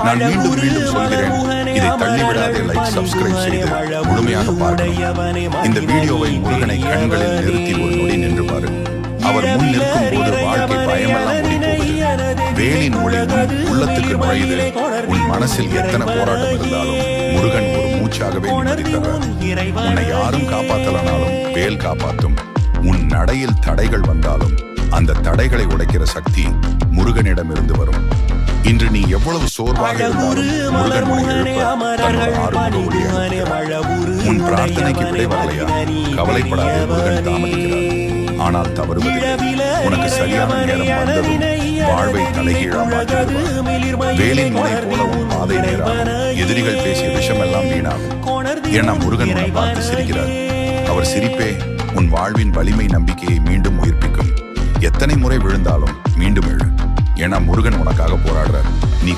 நான் மீண்டும் மீண்டும் சொல்கிறேன், இதை தள்ளிவிடாதே. லைக், சப்ஸ்கிரைப் செய்து முழுமையாக பார்க்கணும். இந்த வீடியோவை முருகனை கண்களில் நிறுத்தி ஒரு நொடி நின்று பாரு. அவர் முன் நிற்கும் போது வாழ்க்கை பயமெல்லாம் ஓடி போகுது. வேலின் ஒளி உள்ளத்துக்கு நுழையுது. உன் மனசில் எத்தனை போராட்டம் இருந்தாலும் முருகன் ஒரு மூச்சாகவே நிம்மதித்தவர். உன்னை யாரும் காப்பாற்றலனாலும் வேல் காப்பாற்றும். உன் நடையில் தடைகள் வந்தாலும் அந்த தடைகளை உடைக்கிற சக்தி முருகனிடமிருந்து வரும். இன்று நீ எவ்வளவு சோர்வாக இருந்தாலும் முருகன் உன்னை எழுப்ப தன்னோட ஆறுமுக ஒளியை உன் பிரார்த்தனைக்கு விடை வரலையா? கவலைப்படாதே, முருகன் தாமதிக்கிறார், ஆனால் தவறுவதில்லை. உனக்கு சரியான நேரம் வந்ததும் வாழ்வை தலைகீழா மாற்றிடுவார். வேலின் முனை போல உன் பாதை நேராகும். எதிரிகள் பேசிய விஷமெல்லாம் வீணாகும். ஏன்னா முருகன் உன்னை பார்த்து சிரிக்கிறார். அவர் சிரிப்பே உன் வாழ்வின் வலிமை நம்பிக்கையை மீண்டும் உயிர்ப்பிக்கும். எத்தனை முறை விழுந்தாலும் மீண்டும் எழு. ஏன்னா முருகன் உனக்காக போராடுறார். நீ